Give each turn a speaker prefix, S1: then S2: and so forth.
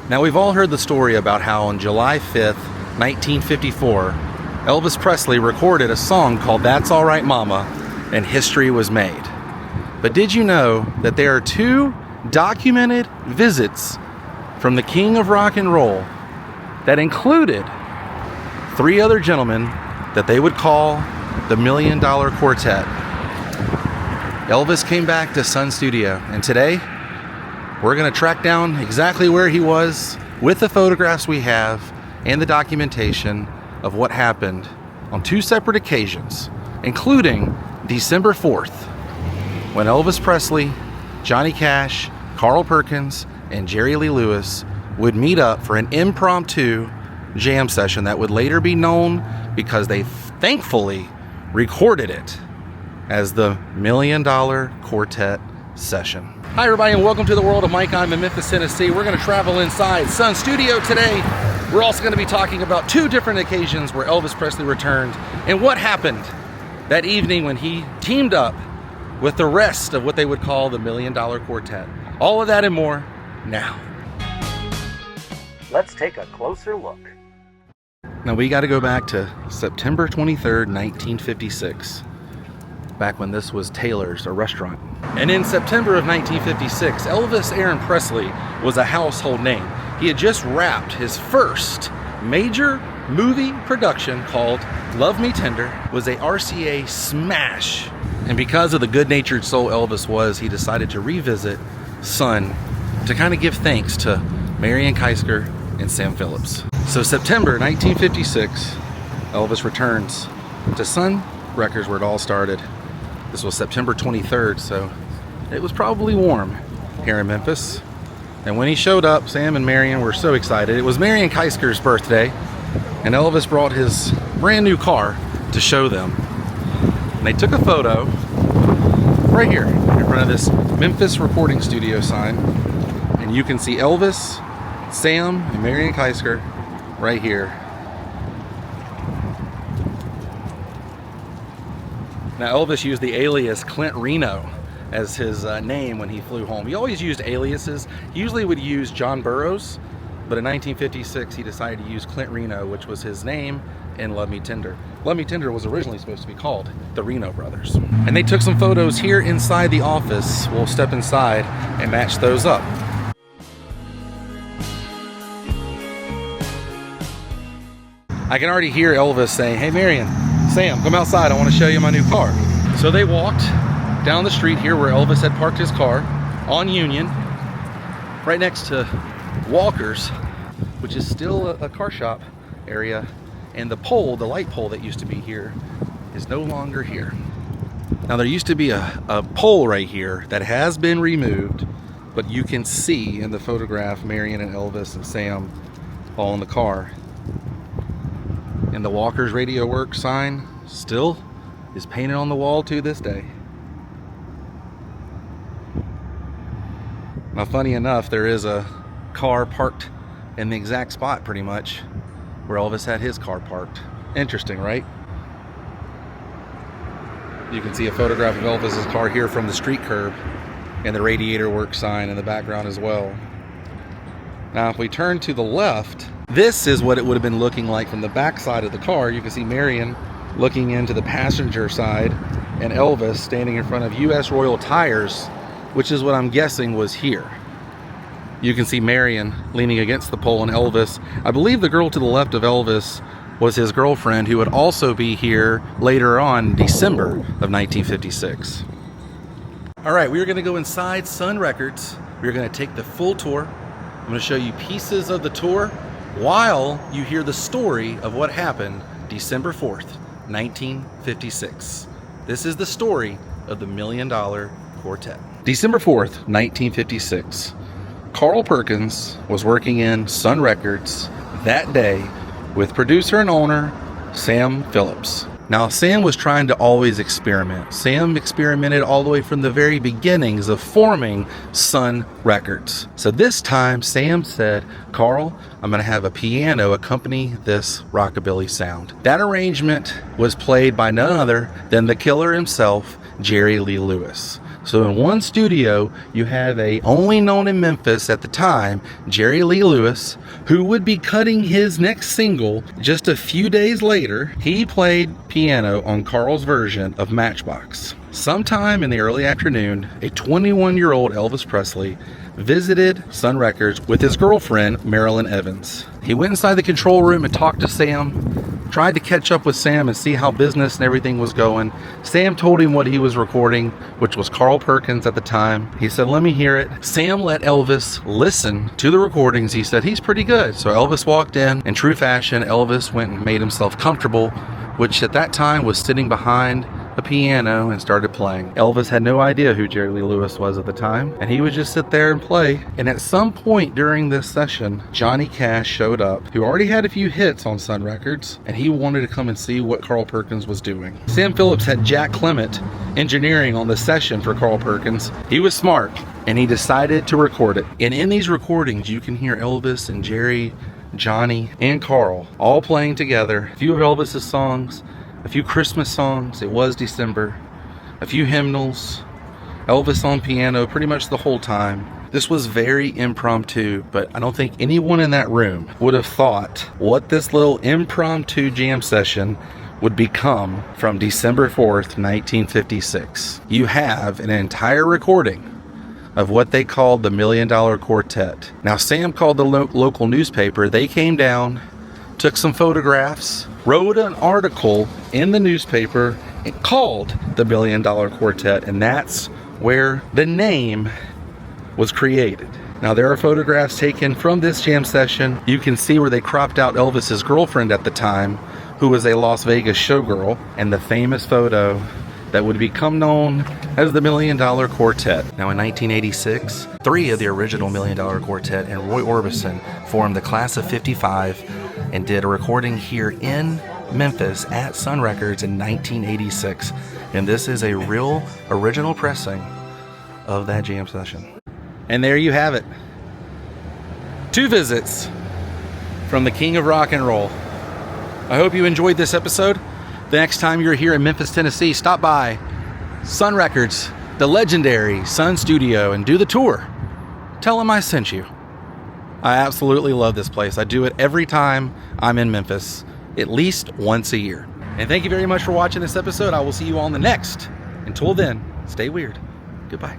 S1: Now, we've all heard the story about how on July 5th, 1954, Elvis Presley recorded a song called That's All Right Mama, and history was made. But did you know that there are two documented visits from the king of rock and roll that included three other gentlemen that they would call the $1 Million Quartet? Elvis came back to Sun Studio, and today we're going to track down exactly where he was with the photographs we have and the documentation of what happened on two separate occasions, including December 4th, when Elvis Presley, Johnny Cash, Carl Perkins, and Jerry Lee Lewis would meet up for an impromptu jam session that would later be known, because they thankfully recorded it, as the $1 Million Quartet session. Hi everybody, and welcome to the world of Micah. I'm in Memphis, Tennessee. We're going to travel inside Sun Studio today. We're also going to be talking about two different occasions where Elvis Presley returned and what happened that evening when he teamed up with the rest of what they would call the $1 Million Quartet. All of that and more now. Let's take a closer look. Now we got to go back to September 23rd, 1956. Back when this was Taylor's, a restaurant. And in September of 1956, Elvis Aaron Presley was a household name. He had just wrapped his first major movie production called Love Me Tender. It was a RCA smash. And because of the good-natured soul Elvis was, he decided to revisit Sun to kind of give thanks to Marion Keisker and Sam Phillips. So September 1956, Elvis returns to Sun Records, where it all started. This was September 23rd, so it was probably warm here in Memphis. And when he showed up, Sam and Marion were so excited. It was Marion Keisker's birthday, and Elvis brought his brand new car to show them. And they took a photo right here in front of this Memphis recording studio sign. And you can see Elvis, Sam, and Marion Keisker right here. Now, Elvis used the alias Clint Reno as his name when he flew home. He always used aliases. He usually would use John Burroughs, but in 1956 he decided to use Clint Reno, which was his name in Love Me Tender. Love Me Tender was originally supposed to be called the Reno Brothers. And they took some photos here inside the office. We'll step inside and match those up. I can already hear Elvis saying, "Hey Marion, Sam, come outside, I want to show you my new car." So they walked down the street here where Elvis had parked his car on Union, right next to Walker's, which is still a car shop area. And the pole, the light pole that used to be here, is no longer here. Now there used to be a pole right here that has been removed, but you can see in the photograph Marion and Elvis and Sam all in the car. And the Walker's Radio Works sign still is painted on the wall to this day. Now, funny enough, there is a car parked in the exact spot pretty much where Elvis had his car parked. Interesting, right? You can see a photograph of Elvis's car here from the street curb, and the Radiator Works sign in the background as well. Now, if we turn to the left, this is what it would have been looking like from the back side of the car. You can see Marion looking into the passenger side and Elvis standing in front of US Royal Tires, which is what I'm guessing was here. You can see Marion leaning against the pole and Elvis. I believe the girl to the left of Elvis was his girlfriend, who would also be here later on, December of 1956. All right, we are going to go inside Sun Records. We're going to take the full tour. I'm going to show you pieces of the tour while you hear the story of what happened December 4th, 1956. This is the story of the $1 Million Quartet. December 4th, 1956. Carl Perkins was working in Sun Records that day with producer and owner Sam Phillips. Now, Sam was trying to always experiment. Sam experimented all the way from the very beginnings of forming Sun Records. So this time, Sam said, "Carl, I'm going to have a piano accompany this rockabilly sound." That arrangement was played by none other than the killer himself, Jerry Lee Lewis. So in one studio, you have a only known in Memphis at the time, Jerry Lee Lewis, who would be cutting his next single just a few days later. He played piano on Carl's version of Matchbox. Sometime in the early afternoon, a 21-year-old Elvis Presley visited Sun Records with his girlfriend, Marilyn Evans. He went inside the control room and talked to Sam, tried to catch up with Sam and see how business and everything was going. Sam told him what he was recording, which was Carl Perkins at the time. He said, let me hear it. Sam let Elvis listen to the recordings. He said, he's pretty good. So Elvis walked in true fashion, Elvis went and made himself comfortable, which at that time was sitting behind a piano and started playing. Elvis had no idea who Jerry Lee Lewis was at the time, and he would just sit there and play. And at some point during this session, Johnny Cash showed up, who already had a few hits on Sun Records, and he wanted to come and see what Carl Perkins was doing. Sam Phillips had Jack Clement engineering on the session for Carl Perkins. He was smart, and he decided to record it. And in these recordings, you can hear Elvis and Jerry, Johnny, and Carl all playing together. A few of Elvis's songs, a few Christmas songs, It Was December, a few hymnals, Elvis on piano pretty much the whole time. This was very impromptu, but I don't think anyone in that room would have thought what this little impromptu jam session would become from December 4th, 1956. You have an entire recording of what they called the $1 Million Quartet. Now, Sam called the local newspaper. They came down, took some photographs, wrote an article in the newspaper called the $1 Million Quartet, and that's where the name was created. Now, there are photographs taken from this jam session. You can see where they cropped out Elvis's girlfriend at the time, who was a Las Vegas showgirl, and the famous photo that would become known as the $1 Million Quartet. Now, in 1986, three of the original $1 Million Quartet and Roy Orbison formed the class of '55 and did a recording here in Memphis at Sun Records in 1986. And this is a real original pressing of that jam session. And there you have it. 2 visits from the King of Rock and Roll. I hope you enjoyed this episode. The next time you're here in Memphis, Tennessee, stop by Sun Records, the legendary Sun Studio, and do the tour. Tell them I sent you. I absolutely love this place. I do it every time I'm in Memphis, at least once a year. And thank you very much for watching this episode. I will see you on the next. Until then, stay weird. Goodbye.